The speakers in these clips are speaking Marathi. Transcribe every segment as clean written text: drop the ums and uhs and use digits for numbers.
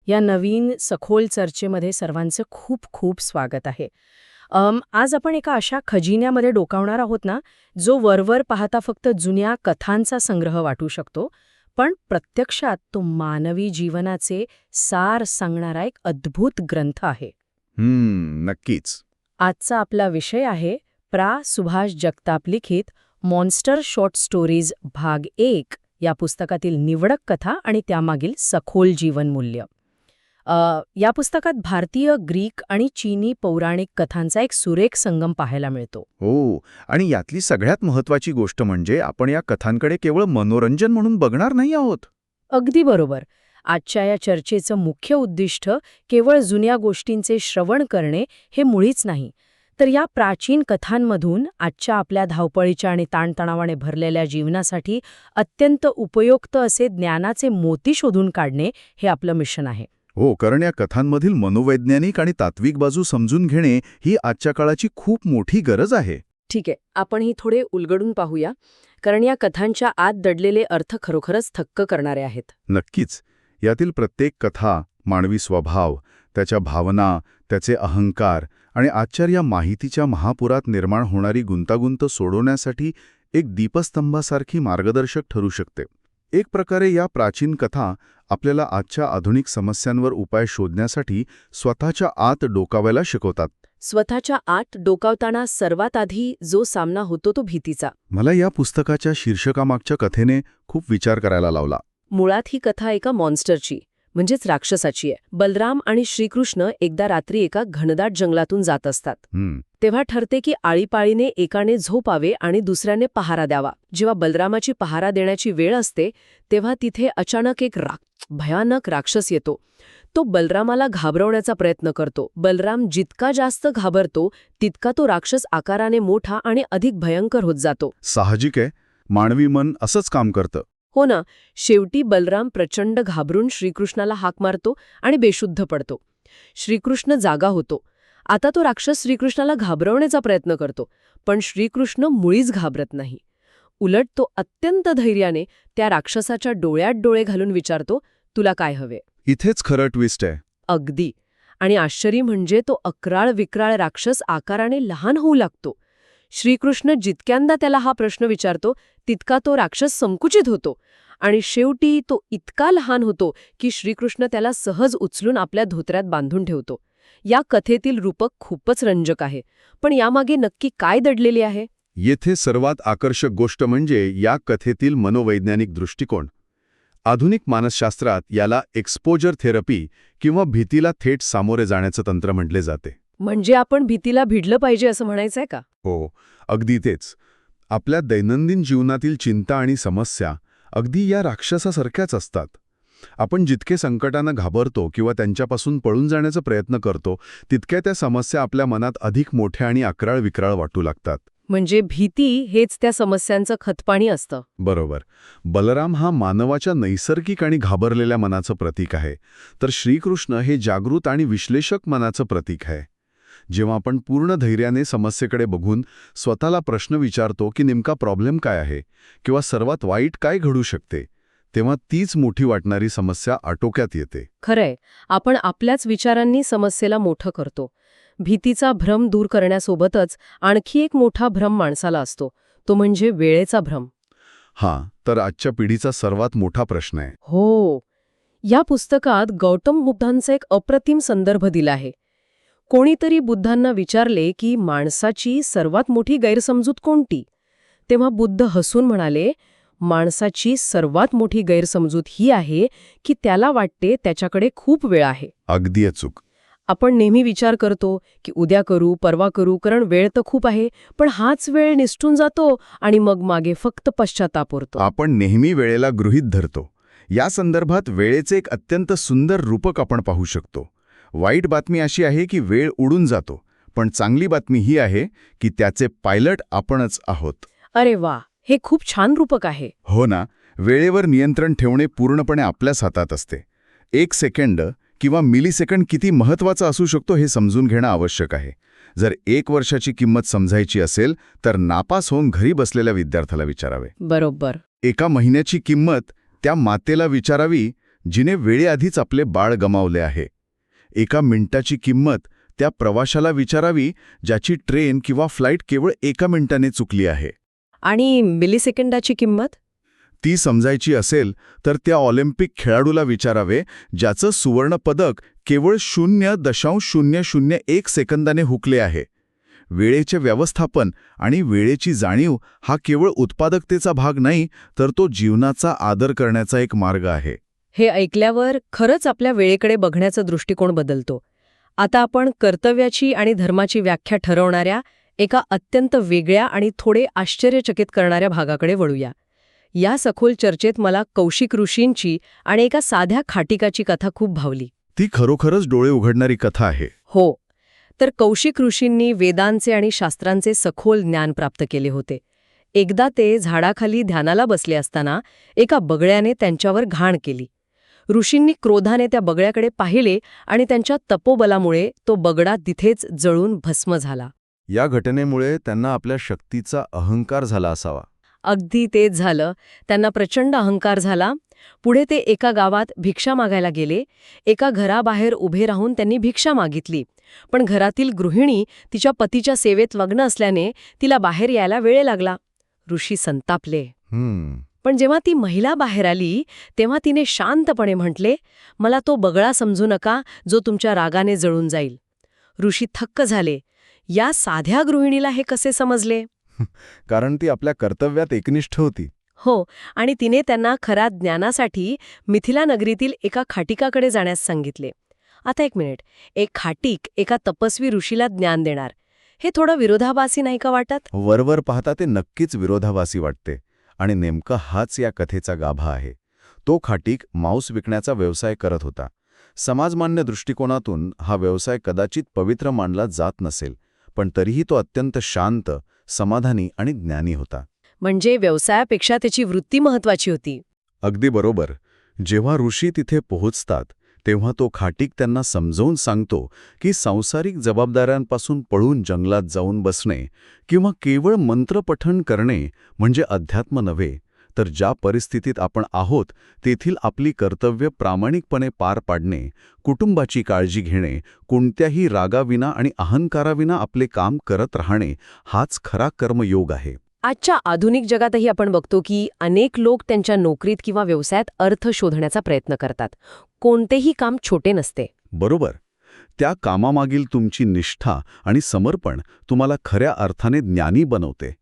या नवीन सखोल चर्चेमध्ये सर्वांचं खूप खूप स्वागत आहे. आज आपण एका अशा खजिन्यामध्ये डोकावणार आहोत ना, जो वरवर पाहता फक्त जुन्या कथांचा संग्रह वाटू शकतो, पण प्रत्यक्षात तो मानवी जीवनाचे सार सांगणारा एक अद्भुत ग्रंथ आहे. नक्कीच. आजचा आपला विषय आहे सुभाष जगताप लिखित मॉन्स्टर शॉर्ट स्टोरीज भाग 1 या पुस्तकातील निवडक कथा आणि त्यामागील सखोल जीवनमूल्य. या पुस्तकात भारतीय, ग्रीक आणि चीनी पौराणिक कथांचा एक सुरेख संगम पाहायला मिळतो. हो, आणि यातली सगळ्यात महत्वाची गोष्ट म्हणजे आपण या कथांकडे केवळ मनोरंजन म्हणून बघणार नाही आहोत. अगदी बरोबर. आजच्या या चर्चेचं मुख्य उद्दिष्ट केवळ जुन्या गोष्टींचे श्रवण करणे हे मुळीच नाही, तर या प्राचीन कथांमधून आजच्या आपल्या धावपळीच्या आणि ताणतणावाने भरलेल्या जीवनासाठी अत्यंत उपयुक्त असे ज्ञानाचे मोती शोधून काढणे हे आपलं मिशन आहे. हो, कारण या कथांमधील मनोवैज्ञानिक आणि तात्विक बाजू समजून घेणे ही आजच्या काळाची खूप मोठी गरज आहे. ठीक आहे, आपण ही थोडे उलगडून पाहूया, कारण या कथांच्या आत दडलेले अर्थ खरोखरच थक्क करणारे आहेत. नक्कीच. यातील प्रत्येक कथा, मानवी स्वभाव, त्याच्या भावना, त्याचे अहंकार आणि आजच्या या माहितीच्या महापुरात निर्माण होणारी गुंतागुंत सोडवण्यासाठी एक दीपस्तंभासारखी मार्गदर्शक ठरू शकते. एक प्रकारे या प्राचीन कथा आपल्याला आजच्या आधुनिक समस्यांवर उपाय शोधण्यासाठी स्वतःच्या आत डोकावायला शिकवतात. स्वतःच्या आत डोकावताना सर्वात आधी जो सामना होतो तो भीतीचा. मला या पुस्तकाच्या शीर्षकामागच्या कथेने खूप विचार करायला लावला. मुळात ही कथा एका मॉन्स्टरची म्हणजेच राक्षसाची आहे. बलराम आणि श्रीकृष्ण एकदा रात्री एका घनदाट जंगलातून जात असतात. तेव्हा ठरते की आळीपाळीने एकाने झोपावे आणि दुसऱ्याने पहारा द्यावा. जेव्हा बलरामाची पहारा देण्याची वेळ असते तेव्हा तिथे अचानक एक भयानक राक्षस येतो. तो बलरामाला घाबरवण्याचा प्रयत्न करतो. बलराम जितका जास्त घाबरतो तितका तो राक्षस आकाराने मोठा आणि अधिक भयंकर होत जातो. साहजिक आहे, मानवी मन असंच काम करतं. हो ना. शेवटी बलराम प्रचंड घाबरून श्रीकृष्णाला हाक मारतो आणि बेशुद्ध पडतो. श्रीकृष्ण जागा होतो. आता तो राक्षस श्रीकृष्णाला घाबरवण्याचा प्रयत्न करतो, पण श्रीकृष्ण मुळीच घाबरत नाही. उलट तो अत्यंत धैर्याने त्या राक्षसाच्या डोळ्यात डोळे घालून विचारतो, तुला काय हवे? इथेच खरं ट्विस्ट आहे. अगदी. आणि आश्चर्य म्हणजे तो अक्राळ विक्राळ राक्षस आकाराने लहान होऊ लागतो. श्रीकृष्ण जितक्यांदा त्याला हा प्रश्न विचारतो तितका तो राक्षस संकुचित होतो आणि शेवटी तो इतका लहान होतो की श्रीकृष्ण त्याला सहज उचलून आपल्या धोत्र्यात बांधून ठेवतो. या कथेतील रूपक खूपच रंजक आहे, पण यामागे नक्की काय दडलेले आहे? येथे सर्वात आकर्षक गोष्ट म्हणजे या कथेतील मनोवैज्ञानिक दृष्टिकोन. आधुनिक मानसशास्त्रात याला एक्सपोजर थेरपी किंवा भीतीला थेट सामोरे जाण्याचं तंत्र म्हटले जाते. म्हणजे आपण भीतीला भिडलं पाहिजे असं म्हणायचंय का? हो, अगदी तेच. आपल्या दैनंदिन जीवनातील चिंता आणि समस्या अगदी या राक्षसासारख्याच असतात. आपण जितके संकटांना घाबरतो किंवा त्यांच्यापासून पळून जाण्याचा प्रयत्न करतो तितक्या त्या समस्या आपल्या मनात अधिक मोठ्या आणि अक्राळ विक्राळ वाटू लागतात. म्हणजे भीती हेच त्या समस्यांचं खतपाणी असतं. बरोबर. बलराम हा मानवाच्या नैसर्गिक आणि घाबरलेल्या मनाचं प्रतीक आहे, तर श्रीकृष्ण हे जागृत आणि विश्लेषक मनाचं प्रतीक आहे. जेव्हा आपण पूर्ण धैर्याने समस्येकडे बघून स्वतःला प्रश्न विचारतो की नेमका प्रॉब्लेम काय आहे किंवा सर्वात वाईट काय घडू शकते, तेव्हा तीच मोठी वाटणारी समस्या आटोक्यात येते. खरंय, आपण आपल्याच विचारांनी समस्येला मोठं करतो. भीतीचा भ्रम दूर करण्यासोबतच आणखी एक मोठा भ्रम माणसाला असतो, तो म्हणजे वेळेचा भ्रम. तर आजच्या पिढीचा सर्वात मोठा प्रश्न आहे. हो. या पुस्तकात गौतम बुद्धांचा एक अप्रतिम संदर्भ दिला आहे. कोणीतरी बुद्धांना विचारले की माणसाची सर्वात मोठी गैरसमजूत कोणती? तेव्हा बुद्ध हसून म्हणाले, माणसाची सर्वात मोठी गैरसमजूत ही आहे की त्याला वाटते त्याच्याकडे खूप वेळ आहे. अगदी अचूक. आपण नेहमी विचार करतो की उद्या करू, परवा करू, कारण वेळ तर खूप आहे, पण हाच वेळ निसटून जातो आणि मग मागे फक्त पश्चाताप उरतो. आपण नेहमी वेळेला गृहीत धरतो. या संदर्भात वेळेचे एक अत्यंत सुंदर रूपक आपण पाहू शकतो. वाईट बातमी अशी आहे की वेळ उडून जातो, पण चांगली बातमी ही आहे की त्याचे पायलट आपणच आहोत. अरे वा, हे खूप छान रूपक आहे. हो ना. वेळेवर नियंत्रण ठेवणे पूर्णपणे आपल्याच हातात असते. 1 सेकंड किंवा मिलीसेकंड किती महत्त्वाचा असू शकतो हे समजून घेणं आवश्यक आहे. जर 1 वर्षाची किंमत समजायची असेल तर नापास होऊन घरी बसलेल्या विद्यार्थ्याला विचारावे. बरोबर. 1 महिन्याची किंमत त्या मातेला विचारावी जिने वेळेआधीच आपले बाळ गमावले आहे. एका मिनिटाची किंमत त्या प्रवाशाला विचारावी ज्याची ट्रेन किंवा फ्लाईट केवळ 1 मिनिटाने चुकली आहे. आणि मिलिसेकंदाची किंमत? ती समजायची असेल तर त्या ऑलिम्पिक खेळाडूला विचारावे ज्याचं सुवर्णपदक केवळ 0.001 सेकंदाने हुकले आहे. वेळेचे व्यवस्थापन आणि वेळेची जाणीव हा केवळ उत्पादकतेचा भाग नाही, तर तो जीवनाचा आदर करण्याचा एक मार्ग आहे. हे ऐकल्यावर खरंच आपल्या वेळेकडे बघण्याचा दृष्टिकोन बदलतो. आता आपण कर्तव्याची आणि धर्माची व्याख्या ठरवणाऱ्या एका अत्यंत वेगळ्या आणि थोडे आश्चर्यचकित करणाऱ्या भागाकडे वळूया. या सखोल चर्चेत मला कौशिक ऋषींची आणि एका साध्या खाटिकाची कथा खूप भावली. ती खरोखरच डोळे उघडणारी कथा आहे. हो, तर कौशिक ऋषींनी वेदांचे आणि शास्त्रांचे सखोल ज्ञान प्राप्त केले होते. एकदा ते झाडाखाली ध्यानाला बसले असताना एका बगळ्याने त्यांच्यावर घाण केली. ऋषींनी क्रोधाने त्या बगळ्याकडे पाहिले आणि त्यांच्या तपोबलामुळे तो बगडा तिथेच जळून भस्म झाला. या घटनेमुळे त्यांना आपल्या शक्तीचा अहंकार झाला असावा. अगदी तेच झालं. त्यांना प्रचंड अहंकार झाला. पुढे ते एका गावात भिक्षा मागायला गेले. एका घराबाहेर उभे राहून त्यांनी भिक्षा मागितली. पण घरातील गृहिणी तिच्या पतीच्या सेवेत मग्न असल्याने तिला बाहेर यायला वेळ लागला. ऋषी संतापले. पण जेव्हा ती महिला बाहेर आली तेव्हा तिने शांतपणे म्हटले, मला तो बगळा समजू नका जो तुमच्या रागाने जळून जाईल. ऋषी थक्क झाले. या साध्या गृहिणीला हे कसे समजले? कारण ती आपल्या कर्तव्यात एकनिष्ठ होती. हो, आणि तिने त्यांना खऱ्या ज्ञानासाठी मिथिला नगरीतील एका खाटिकाकडे जाण्यास सांगितले. आता एक मिनिट, एक खाटीक एका तपस्वी ऋषीला ज्ञान देणार, हे थोडं विरोधाभासी नाही का वाटत? वरवर पाहता ते नक्कीच विरोधाभासी वाटते. आणि नेमका हाच या कथेचा गाभा आहे. तो खाटीक मांस विकण्याचा व्यवसाय करत होता. समाजमान्य दृष्टिकोनातून हा व्यवसाय कदाचित पवित्र मानला जात नसेल, पण तरीही तो अत्यंत शांत, समाधानी आणि ज्ञानी होता. म्हणजे व्यवसायापेक्षा त्याची वृत्ती महत्वाची होती. अगदी बरोबर. जेव्हा ऋषी तिथे पोहोचतात तेव्हा तो खाटीक त्यांना समजावून सांगतो की सांसारिक जबाबदाऱ्यांपासून पळून जंगलात जाऊन बसणे किंवा केवळ मंत्रपठण करणे म्हणजे अध्यात्म नव्हे, तर ज्या परिस्थितीत आपण आहोत तेथील आपली कर्तव्य प्रामाणिकपणे पार पाडणे, कुटुंबाची काळजी घेणे, कोणत्याही रागाविना आणि अहंकाराविना आपले काम करत राहणे, हाच खरा कर्मयोग आहे. आजच्या आधुनिक जगातही आपण बघतो की अनेक लोक त्यांच्या नोकरीत किंवा व्यवसायात अर्थ शोधण्याचा प्रयत्न करतात. कोणतेही काम छोटे नसते. बरोबर. त्या कामामागील तुमची निष्ठा आणि समर्पण तुम्हाला खऱ्या अर्थाने ज्ञानी बनवते.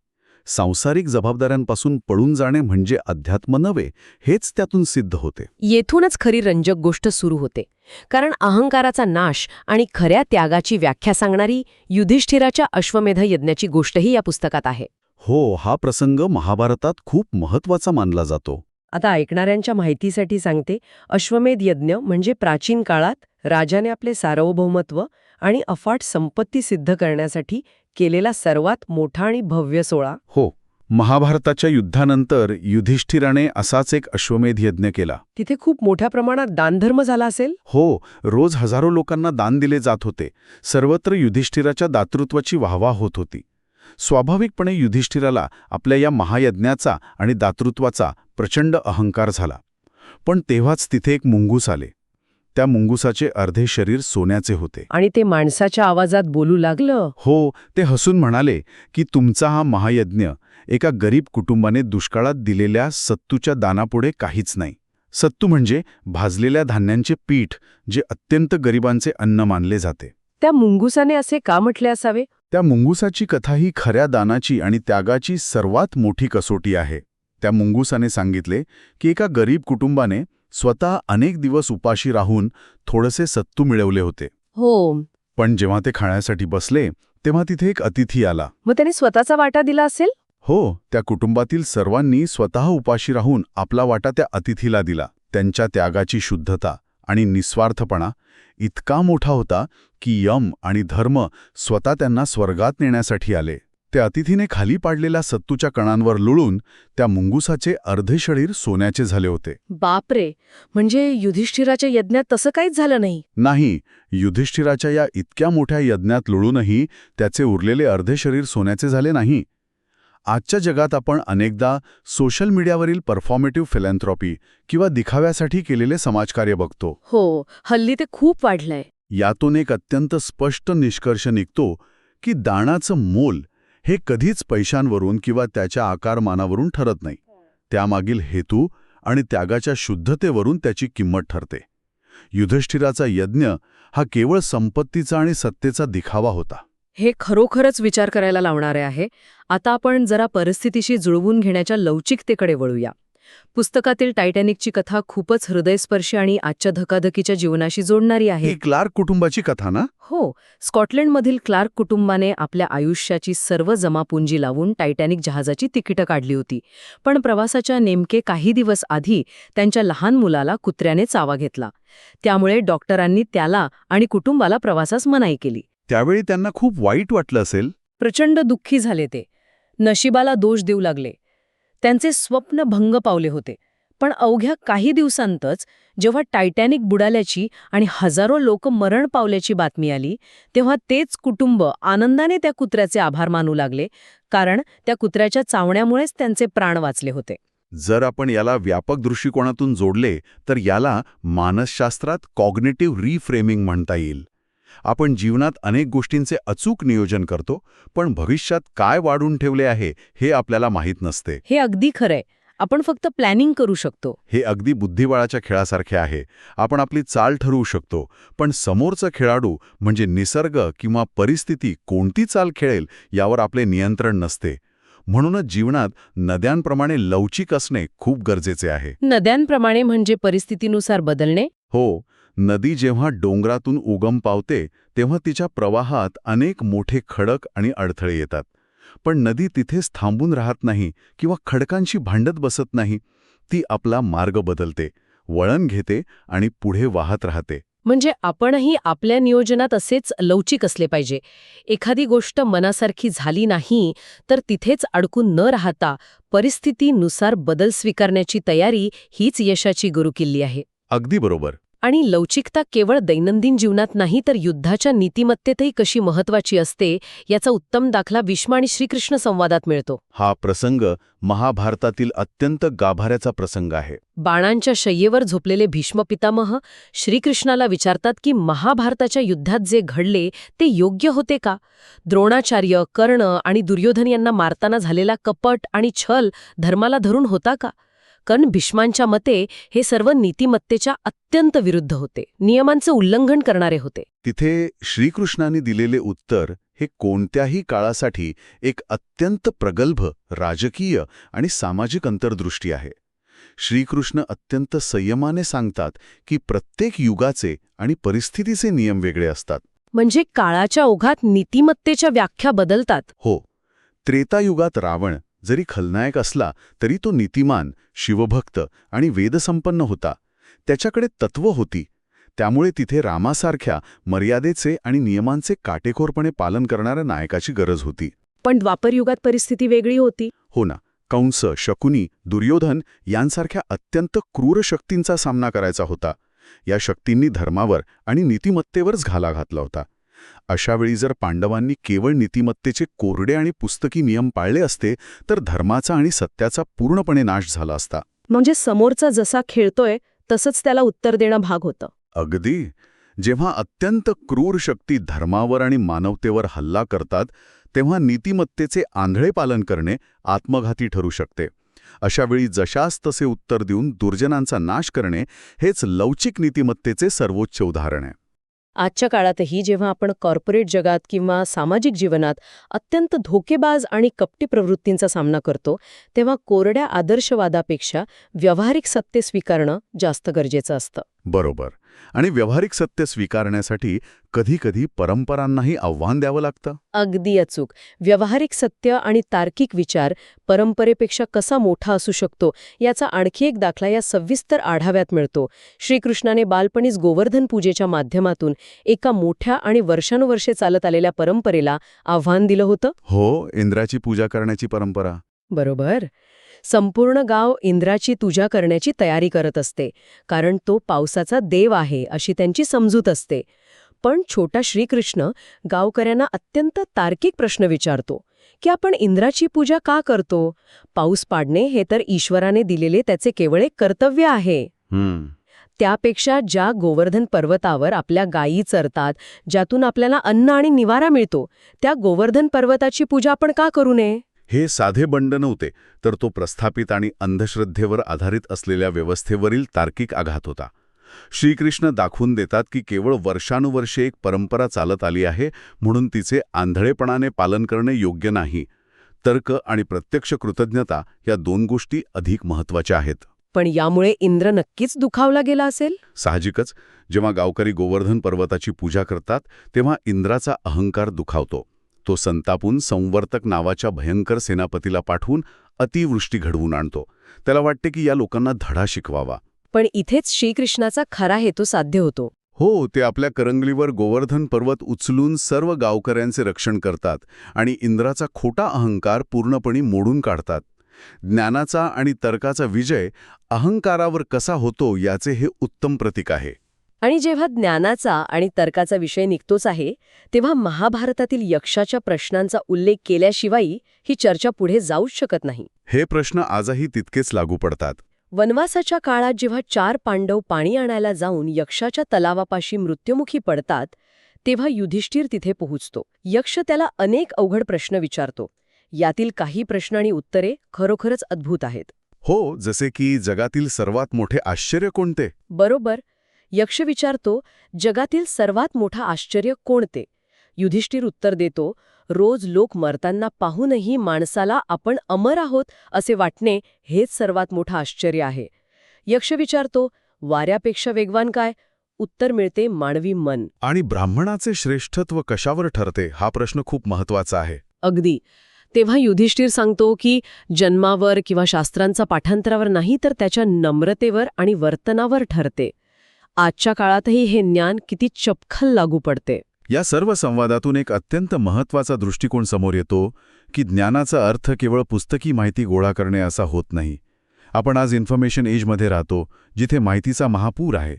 सांसारिक जबाबदाऱ्यांपासून पळून जाणे म्हणजे अध्यात्म नव्हे, हेच त्यातून सिद्ध होते. येथूनच खरी रंजक गोष्ट सुरू होते. कारण अहंकाराचा नाश आणि खऱ्या त्यागाची व्याख्या सांगणारी युधिष्ठिराच्या अश्वमेध यज्ञाची गोष्टही या पुस्तकात आहे. हो, हा प्रसंग महाभारतात खूप महत्त्वाचा मानला जातो. आता ऐकणाऱ्यांच्या माहितीसाठी सांगते, अश्वमेध यज्ञ म्हणजे प्राचीन काळात राजाने आपले सार्वभौमत्व आणि अफाट संपत्ती सिद्ध करण्यासाठी केलेला सर्वात मोठा आणि भव्य सोहळा. हो, महाभारताच्या युद्धानंतर युधिष्ठिराने असाच एक अश्वमेध यज्ञ केला. तिथे खूप मोठ्या प्रमाणात दानधर्म झाला असेल. हो, रोज हजारो लोकांना दान दिले जात होते. सर्वत्र युधिष्ठिराच्या दातृत्वाची वाहवा होत होती. स्वाभाविकपणे युधिष्ठिराला आपल्या या महायज्ञाचा आणि दातृत्वाचा प्रचंड अहंकार झाला. पण तेव्हाच तिथे एक मुंगूस आले. त्या मुंगुसाचे अर्धे शरीर सोन्याचे होते. आणि ते माणसाच्या आवाजात बोलू लागलं. हो, ते हसून म्हणाले की तुमचा हा महायज्ञ एका गरीब कुटुंबाने दुष्काळात दिलेल्या सत्तूच्या दानापुढे काहीच नाही. सत्तू म्हणजे भाजलेल्या धान्यांचे पीठ, जे अत्यंत गरिबांचे अन्न मानले जाते. त्या मुंगुसाने असे का म्हटले असावे? त्या मुंगुसाची कथा ही खऱ्या दानाची आणि त्यागाची सर्वात मोठी कसोटी आहे. त्या मुंगुसाने सांगितले की एका गरीब कुटुंबाने स्वतः अनेक दिवस उपाशी राहून थोडेसे सत्तू मिळवले होते. हो. पण जेव्हा ते खाण्यासाठी बसले तेव्हा तिथे एक अतिथी आला. मग त्याने स्वतःचा वाटा दिला असेल? हो, त्या कुटुंबातील सर्वांनी स्वतः उपाशी राहून आपला वाटा त्या अतिथीला दिला. त्यांच्या त्यागाची शुद्धता आणि निस्वार्थपणा इतका मोठा होता की यम आणि धर्म स्वतः त्यांना स्वर्गात नेण्यासाठी आले. त्या अतिथीने खाली पाडलेल्या सत्तूच्या कणांवर लुळून त्या मुंगुसाचे अर्धे शरीर सोन्याचे झाले होते. बापरे, म्हणजे युधिष्ठिराच्या यज्ञात तसं काहीच झालं नाही? नाही, युधिष्ठिराच्या या इतक्या मोठ्या यज्ञात लुळूनही त्याचे उरलेले अर्धे शरीर सोन्याचे झाले नाही. आजच्या जगात आपण अनेकदा सोशल मीडियावरील परफॉर्मेटिव्ह फिलॅन्थ्रॉपी किंवा दिखाव्यासाठी केलेले समाजकार्य बघतो. हो, हल्ली ते खूप वाढलंय. यातून एक अत्यंत स्पष्ट निष्कर्ष निघतो की दानाचं मोल हे कधीच पैशांवरून किंवा त्याच्या आकारमानावरून ठरत नाही. त्यामागील हेतू आणि त्यागाच्या शुद्धतेवरून त्याची किंमत ठरते. युधिष्ठिराचा यज्ञ हा केवळ संपत्तीचा आणि सत्तेचा दिखावा होता. हे खरोखरच विचार करायला लावणारे आहे. आता आपण जरा परिस्थितीशी जुळवून घेण्याच्या लवचिकतेकडे वळूया. पुस्तकातील टायटॅनिकची कथा खूपच हृदयस्पर्शी आणि आजच्या धकाधकीच्या जीवनाशी जोडणारी आहे. ही क्लार्क कुटुंबाची कथा ना? हो, स्कॉटलंडमधील क्लार्क कुटुंबाने आपल्या आयुष्याची सर्व जमापुंजी लावून टायटॅनिक जहाजाची तिकीटं काढली होती. पण प्रवासाच्या नेमके काही दिवस आधी त्यांच्या लहान मुलाला कुत्र्याने चावा घेतला. त्यामुळे डॉक्टरांनी त्याला आणि कुटुंबाला प्रवासास मनाई केली. त्यावेळी त्यांना खूप वाईट वाटलं असेल. प्रचंड दुःखी झाले ते. नशिबाला दोष देऊ लागले. त्यांचे स्वप्न भंग पावले होते. पण अवघ्या काही दिवसांतच जेव्हा टायटॅनिक बुडाल्याची आणि हजारो लोक मरण पावल्याची बातमी आली, तेव्हा तेच कुटुंब आनंदाने त्या कुत्र्याचे आभार मानू लागले, कारण त्या कुत्र्याच्या चावण्यामुळेच त्यांचे प्राण वाचले होते. जर आपण याला व्यापक दृष्टिकोनातून जोडले तर याला मानसशास्त्रात कॉग्निटिव्ह रिफ्रेमिंग म्हणता येईल. आपण जीवनात अनेक गोष्टींचे अचूक नियोजन करतो, पण भविष्यात काय वाढून ठेवले आहे हे आपल्याला माहीत नसते. हे अगदी खरंय. आपण फक्त प्लॅनिंग करू शकतो. हे अगदी बुद्धिबळाच्या खेळासारखे आहे. आपण आपली चाल ठरवू शकतो, पण समोरचा खेळाडू म्हणजे निसर्ग किंवा परिस्थिती कोणती चाल खेळेल यावर आपले नियंत्रण नसते. म्हणूनच जीवनात नद्यांप्रमाणे लवचिक असणे खूप गरजेचे आहे. नद्यांप्रमाणे म्हणजे परिस्थितीनुसार बदलणे? हो, नदी जेव्हा डोंगरातून उगम पावते तेव्हा तिच्या प्रवाहात अनेक मोठे खडक आणि अडथळे येतात. पण नदी तिथेच थांबून राहत नाही किंवा खडकांशी भांडत बसत नाही. ती आपला मार्ग बदलते, वळण घेते आणि पुढे वाहत राहते. म्हणजे आपणही आपल्या नियोजनात असेच लवचिक असले पाहिजे. एखादी गोष्ट मनासारखी झाली नाही तर तिथेच अडकून न राहता परिस्थितीनुसार बदल स्वीकारण्याची तयारी हीच यशाची गुरुकिल्ली आहे. अगदी बरोबर. आणि लवचिकता केवळ दैनंदिन जीवनात नाही तर युद्धाच्या नीतिमत्तेतही कशी महत्वाची असते याचा उत्तम दाखला भीष्म आणि श्रीकृष्ण संवादात मिळतो. हा प्रसंग महाभारतातील अत्यंत गाभाऱ्याचा प्रसंग आहे. बाणांच्या शय्येवर झोपलेले भीष्म पितामह श्रीकृष्णाला विचारतात की महाभारताच्या युद्धात जे घडले ते योग्य होते का? द्रोणाचार्य, कर्ण आणि दुर्योधन यांना मारताना झालेला कपट आणि छल धर्माला धरून होता का? कारण भीष्मांच्या मते हे सर्व नीतिमत्तेच्या अत्यंत विरुद्ध होते, नियमांचं उल्लंघन करणारे होते. तिथे श्रीकृष्णाने दिलेले उत्तर हे कोणत्याही काळासाठी एक अत्यंत प्रगल्भ राजकीय आणि सामाजिक अंतर्दृष्टी आहे. श्रीकृष्ण अत्यंत संयमाने सांगतात की प्रत्येक युगाचे आणि परिस्थितीचे नियम वेगळे असतात. म्हणजे काळाच्या ओघात नीतिमत्तेच्या व्याख्या बदलतात. हो, त्रेतायुगात रावण जरी खलनायक असला तरी तो नीतिमान, शिवभक्त आणि वेदसंपन्न होता. त्याच्याकडे तत्त्व होती. त्यामुळे तिथे रामासारख्या मर्यादेचे आणि नियमांचे काटेकोरपणे पालन करणाऱ्या नायकाची गरज होती. पण द्वापरयुगात परिस्थिती वेगळी होती. हो ना. कंस, शकुनी, दुर्योधन यांसारख्या अत्यंत क्रूर शक्तींचा सामना करायचा होता. या शक्तींनी धर्मावर आणि नीतिमत्तेवरच घाला घातला होता. अशावेळी जर पांडवांनी केवळ नीतिमत्तेचे कोरडे आणि पुस्तकी नियम पाळले असते तर धर्माचा आणि सत्याचा पूर्णपणे नाश झाला असता. म्हणजे समोरचा जसा खेळतोय तसंच त्याला उत्तर देणं भाग होतं. अगदी. जेव्हा अत्यंत क्रूर शक्ती धर्मावर आणि मानवतेवर हल्ला करतात तेव्हा नीतिमत्तेचे आंधळे पालन करणे आत्मघाती ठरू शकते. अशावेळी जशास तसे उत्तर देऊन दुर्जनांचा नाश करणे हेच लवचिक नीतिमत्तेचे सर्वोच्च उदाहरण आहे. आजच्या काळातही जेव्हा आपण कॉर्पोरेट जगात किंवा सामाजिक जीवनात अत्यंत धोकेबाज आणि कपटी प्रवृत्तींचा सामना करतो तेव्हा कोरड्या आदर्शवादापेक्षा व्यावहारिक सत्य स्वीकारणं जास्त गरजेचं असतं. बरोबर. आणि व्यावहारिक सत्य स्वीकारण्यासाठी कधीकधी परंपरांनाही आव्हान द्यावं लागतं. अगदी अचूक. व्यावहारिक सत्य आणि तार्किक विचार परंपरेपेक्षा कसा मोठा असू शकतो याचा आणखी एक दाखला या सविस्तर आढाव्यात मिळतो. श्रीकृष्णाने बालपणीच गोवर्धन पूजेच्या माध्यमातून एका मोठ्या आणि वर्षानुवर्षे चालत आलेल्या परंपरेला आव्हान दिलं होतं. हो, इंद्राची पूजा करण्याची परंपरा. बरोबर. संपूर्ण गाव इंद्राची पूजा करण्याची तयारी करत असते, कारण तो पावसाचा देव आहे अशी त्यांची समजूत असते. पण छोटा श्रीकृष्ण गावकऱ्यांना अत्यंत तार्किक प्रश्न विचारतो की आपण इंद्राची पूजा का करतो? पाऊस पाडणे हे तर ईश्वराने दिलेले त्याचे केवळ एक कर्तव्य आहे. त्यापेक्षा ज्या गोवर्धन पर्वतावर आपल्या गायी चरतात, ज्यातून आपल्याला अन्न आणि निवारा मिळतो, त्या गोवर्धन पर्वताची पूजा आपण का करू नये? हे साधे बंड नव्हते, तर तो प्रस्थापित आणि अंधश्रद्धेवर आधारित असलेल्या व्यवस्थेवरील तार्किक आघात होता. श्रीकृष्ण दाखवून देतात की केवळ वर्षानुवर्षे एक परंपरा चालत आली आहे म्हणून तिचे आंधळेपणाने पालन करणे योग्य नाही. तर्क आणि प्रत्यक्ष कृतज्ञता या दोन गोष्टी अधिक महत्त्वाच्या आहेत. पण यामुळे इंद्र नक्कीच दुखावला गेला असेल? साहजिकच, जेव्हा गावकरी गोवर्धन पर्वताची पूजा करतात तेव्हा इंद्राचा अहंकार दुखावतो. तो संतापून संवर्तक नावाच्या भयंकर सेनापतीला पाठवून अतिवृष्टी घडवून आणतो. त्याला वाटते की या लोकांना धडा शिकवावा. पण इथेच श्रीकृष्णाचा खरा हेतू साध्य होतो. हो, ते आपल्या करंगलीवर गोवर्धन पर्वत उचलून सर्व गावकऱ्यांचे रक्षण करतात आणि इंद्राचा खोटा अहंकार पूर्णपणे मोडून काढतात. ज्ञानाचा आणि तर्काचा विजय अहंकारावर कसा होतो याचे हे उत्तम प्रतीक आहे. आणि जेव्हा ज्ञानाचा आणि तर्काचा विषय निघतोच आहे, तेव्हा महाभारतातील यक्षाच्या प्रश्नांचा उल्लेख केल्याशिवाय ही चर्चा पुढे जाऊच शकत नाही. हे प्रश्न आजही तितकेच लागू पडतात. वनवासाच्या काळात जेव्हा 4 पांडव पाणी आणायला जाऊन यक्षाच्या तलावापाशी मृत्युमुखी पडतात, तेव्हा युधिष्ठिर तिथे पोहोचतो. यक्ष त्याला अनेक अवघड प्रश्न विचारतो. यातील काही प्रश्न आणि उत्तरे खरोखरच अद्भुत आहेत. हो, जसे की जगातील सर्वात मोठे आश्चर्य कोणते? बरोबर. यक्ष विचारतो, जगातील सर्वात मोठं आश्चर्य कोणते? युधिष्ठिर उत्तर देतो, रोज लोक मरताना पाहूनही माणसाला आपण अमर आहोत असे वाटणे हेच सर्वात मोठं आश्चर्य आहे. यक्ष विचारतो, वाऱ्यापेक्षा वेगवान काय? उत्तर मिळते, मानवी मन. आणि ब्राह्मणाचे श्रेष्ठत्व कशावर ठरते हा प्रश्न खूप महत्वाचा आहे. अगदी. तेव्हा युधिष्ठिर सांगतो की जन्मावर किंवा शास्त्रांचा पाठांतरावर नाही, तर त्याच्या नम्रतेवर आणि वर्तनावर ठरते. आजच्या काळातही हे ज्ञान किती चपखल लागू पडते. या सर्व संवादातून एक अत्यंत महत्त्वाचा दृष्टिकोन समोर येतो की ज्ञानाचा अर्थ केवळ पुस्तकी माहिती गोळा करणे असा होत नाही. आपण आज इन्फॉर्मेशन एजमध्ये राहतो, जिथे माहितीचा महापूर आहे.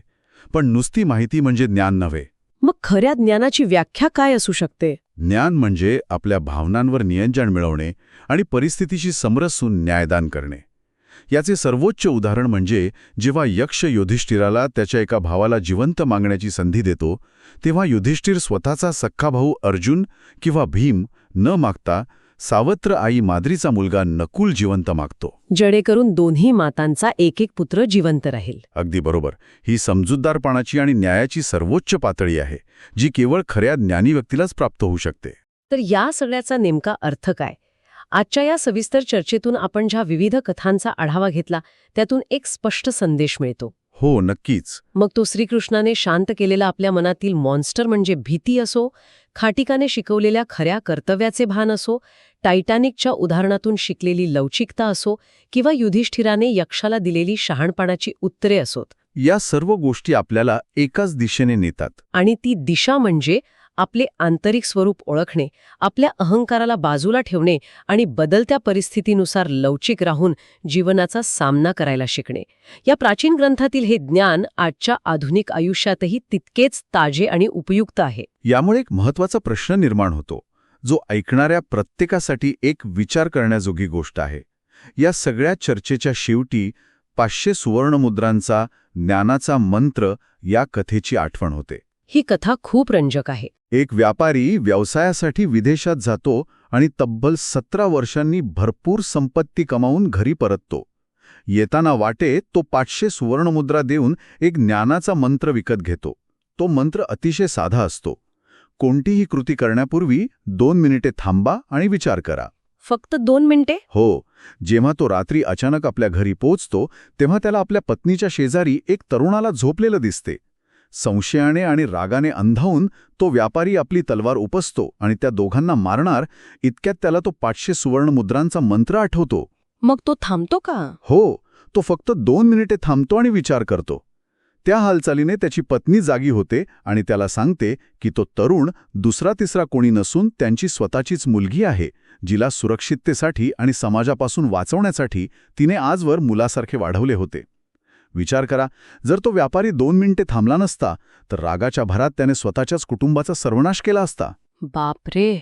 पण नुसती माहिती म्हणजे ज्ञान नव्हे. मग खऱ्या ज्ञानाची व्याख्या काय असू शकते? ज्ञान म्हणजे आपल्या भावनांवर नियंत्रण मिळवणे आणि परिस्थितीशी समरसून न्यायदान करणे. याचे सर्वोच्च उदाहरण म्हणजे जेव्हा यक्ष युधिष्ठिराला त्याच्या एका भावाला जिवंत मागण्याची संधी देतो, तेव्हा युधिष्ठिर स्वतःचा सख्खा भाऊ अर्जुन किंवा भीम न मागता सावत्र आई माद्रीचा मुलगा नकुल जिवंत मागतो, जेणेकरून दोन्ही मातांचा एक एक पुत्र जिवंत राहील. अगदी बरोबर. ही समजूतदारपणाची आणि न्यायाची सर्वोच्च पातळी आहे, जी केवळ खऱ्या ज्ञानी व्यक्तीलाच प्राप्त होऊ शकते. तर या सगळ्याचा नेमका अर्थ काय? आजच्या या सविस्तर चर्चेतून आपण ज्या विविध कथांचा आढावा घेतला, त्यातून एक स्पष्ट संदेश मिळतो. हो, नक्कीच. मग तो श्रीकृष्णाने शांत केलेला आपल्या मनातील मॉन्स्टर म्हणजे भीती असो, खाटिकाने शिकवलेल्या खऱ्या कर्तव्याचे भान असो, टायटॅनिकच्या उदाहरणातून शिकलेली लवचिकता असो, किंवा युधिष्ठिराने यक्षाला दिलेली शहाणपणाची उत्तरे असोत, या सर्व गोष्टी आपल्याला एकाच दिशेने नेतात. आणि ती दिशा म्हणजे आपले आंतरिक स्वरूप ओळखणे, आपल्या अहंकाराला बाजूला ठेवणे आणि बदलत्या परिस्थितीनुसार लवचिक राहून जीवनाचा सामना करायला शिकणे. या प्राचीन ग्रंथातील हे ज्ञान आजच्या आधुनिक आयुष्यातही तितकेच ताजे आणि उपयुक्त आहे. यामुळे एक महत्त्वाचा प्रश्न निर्माण होतो, जो ऐकणाऱ्या प्रत्येकासाठी एक विचार करण्याजोगी गोष्ट आहे. या सगळ्या चर्चेच्या शेवटी 500 सुवर्णमुद्रांचा ज्ञानाचा मंत्र या कथेची आठवण होते. ही कथा खूप रंजक आहे. एक व्यापारी व्यवसायासाठी विदेशात जातो आणि तब्बल 17 वर्षांनी भरपूर संपत्ती कमावून घरी परततो. येताना वाटेत तो 500 सुवर्णमुद्रा देऊन एक ज्ञानाचा मंत्र विकत घेतो. तो मंत्र अतिशय साधा असतो. कोणतीही कृती करण्यापूर्वी 2 मिनिटे थांबा आणि विचार करा. फक्त 2 मिनिटे? हो. जेव्हा तो रात्री अचानक आपल्या घरी पोहोचतो, तेव्हा त्याला आपल्या पत्नीच्या शेजारी एक तरुणाला झोपलेलं दिसते. संशयाने आणि रागाने अंधावून तो व्यापारी आपली तलवार उपसतो आणि त्या दोघांना मारणार इतक्यात त्याला तो 500 सुवर्णमुद्रांचा मंत्र आठवतो. मग तो थांबतो का? हो, तो फक्त 2 मिनिटे थांबतो आणि विचार करतो. त्या हालचालीने त्याची पत्नी जागी होते आणि त्याला सांगते की तो तरुण दुसरा तिसरा कोणी नसून त्यांची स्वतःचीच मुलगी आहे, जिला सुरक्षिततेसाठी आणि समाजापासून वाचवण्यासाठी तिने आजवर मुलासारखे वाढवले होते. विचार करा, जर तो व्यापारी 2 मिनिटे थांबला नसता तर रागाच्या भरात त्याने स्वतःच्याच कुटुंबाचा सर्वनाश केला असता. बापरे,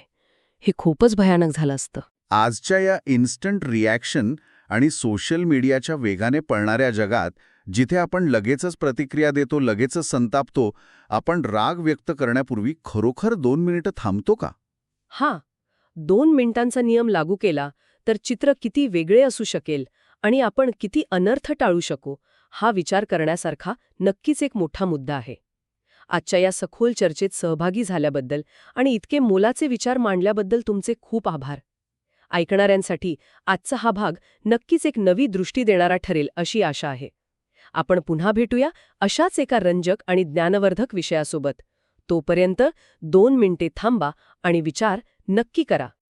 हे खूपच भयानक झालं असतं. आजच्या या इन्स्टंट रिॲक्शन आणि सोशल मीडियाच्या वेगाने पळणाऱ्या जगात, जिथे आपण लगेचच प्रतिक्रिया देतो, लगेचच संतापतो, आपण राग व्यक्त करण्यापूर्वी खरोखर 2 मिनिटं थांबतो का? हां, 2 मिनिटांचा नियम लागू केला तर चित्र किती वेगळे असू शकेल आणि आपण किती अनर्थ टाळू शकू, हा विचार करण्यासारखा नक्कीच एक मोठा मुद्दा आहे. आजच्या या सखोल चर्चेत सहभागी झाल्याबद्दल आणि इतके मोलाचे विचार मांडल्याबद्दल तुमचे खूप आभार. ऐकणाऱ्यांसाठी आजचा हा भाग नक्कीच एक नवी दृष्टी देणारा ठरेल अशी आशा आहे. आपण पुन्हा भेटूया अशाच एका रंजक आणि ज्ञानवर्धक विषयासोबत. तोपर्यंत 2 मिनिटे थांबा आणि विचार नक्की करा.